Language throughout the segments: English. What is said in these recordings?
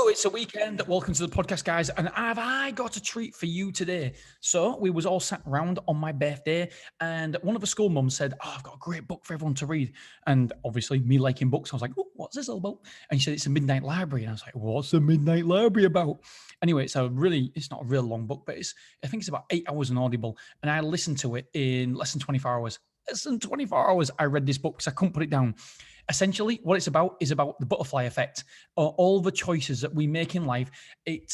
It's a weekend. Welcome to the podcast, guys. And have I got a treat for you today? So we was all sat around on my birthday, and one of the school mums said, "Oh, I've got a great book for everyone to read." And obviously, me liking books, I was like, "Oh, what's this all about?" And she said, "It's a Midnight Library." And I was like, "What's the Midnight Library about?" Anyway, it's not a real long book, but I think it's about 8 hours on Audible, and I listened to it in less than 24 hours. Less than 24 hours, I read this book because I couldn't put it down. Essentially, what it's about is about the butterfly effect. All the choices that we make in life, it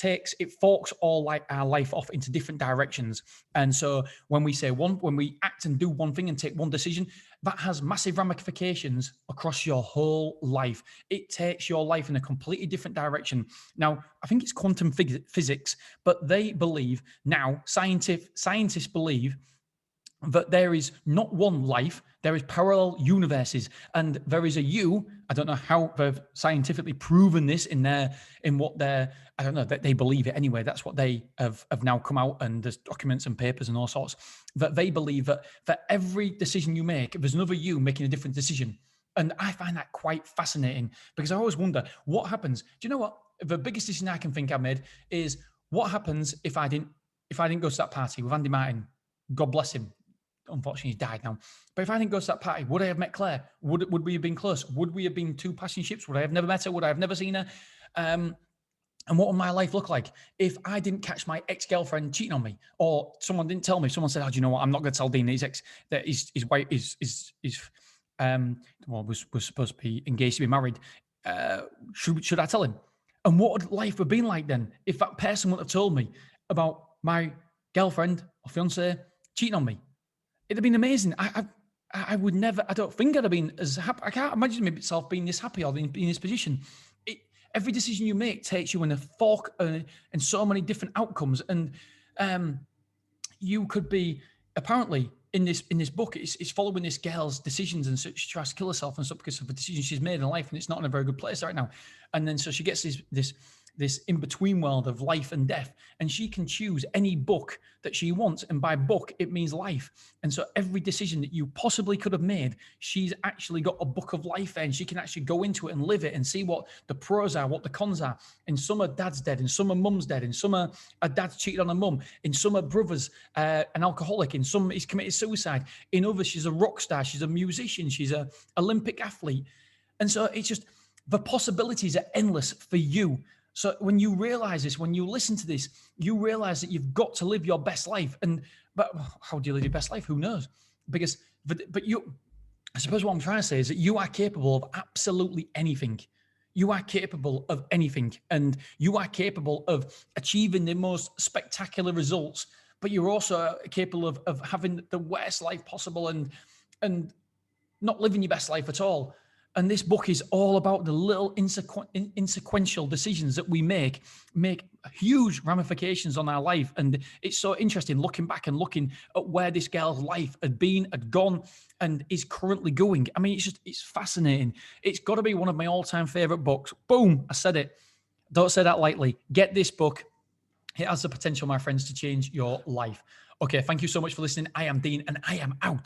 forks all like our life off into different directions. And so when we act and do one thing and take one decision, that has massive ramifications across your whole life. It takes your life in a completely different direction. Now, I think it's quantum physics, but they believe now, scientists believe that there is not one life, there is parallel universes, and there is a you. I don't know how they've scientifically proven this I don't know, that they believe it anyway. That's what they have now come out, and there's documents and papers and all sorts, that they believe that for every decision you make, there's another you making a different decision. And I find that quite fascinating, because I always wonder what happens. Do you know what? The biggest decision I can think I made is, what happens if I didn't go to that party with Andy Martin? God bless him. Unfortunately, he's died now. But if I didn't go to that party, would I have met Claire? Would we have been close? Would we have been two passing ships? Would I have never met her? Would I have never seen her? And what would my life look like if I didn't catch my ex-girlfriend cheating on me, or someone didn't tell me? Someone said, "Oh, do you know what? I'm not going to tell Dean that his wife was supposed to be engaged to be married. Should I tell him?" And what would life have been like then if that person would have told me about my girlfriend or fiance cheating on me? It'd have been amazing. I would never, I don't think I'd have been as happy. I can't imagine myself being this happy or being in this position. Every decision you make takes you in a fork and so many different outcomes. And you could be, apparently in this book, it's following this girl's decisions, and so she tries to kill herself and stuff because of the decisions she's made in life, and it's not in a very good place right now. And then so she gets this in-between world of life and death, and she can choose any book that she wants, and by book it means life. And so every decision that you possibly could have made, she's actually got a book of life there, and she can actually go into it and live it and see what the pros are, what the cons are. And some are dad's dead, and some are mum's dead, and some are a dad's cheated on a mum, in some are brothers an alcoholic, in some he's committed suicide, in others she's a rock star, she's a musician, she's a Olympic athlete. And so it's just, the possibilities are endless for you. So when you realize this, when you listen to this, you realize that you've got to live your best life. But how do you live your best life? Who knows? I suppose what I'm trying to say is that you are capable of absolutely anything. You are capable of anything, and you are capable of achieving the most spectacular results, but you're also capable of having the worst life possible and not living your best life at all. And this book is all about the little insequential decisions that we make huge ramifications on our life. And it's so interesting looking back and looking at where this girl's life had gone, and is currently going. I mean, it's fascinating. It's got to be one of my all-time favorite books. Boom, I said it. Don't say that lightly. Get this book. It has the potential, my friends, to change your life. Okay, thank you so much for listening. I am Dean, and I am out.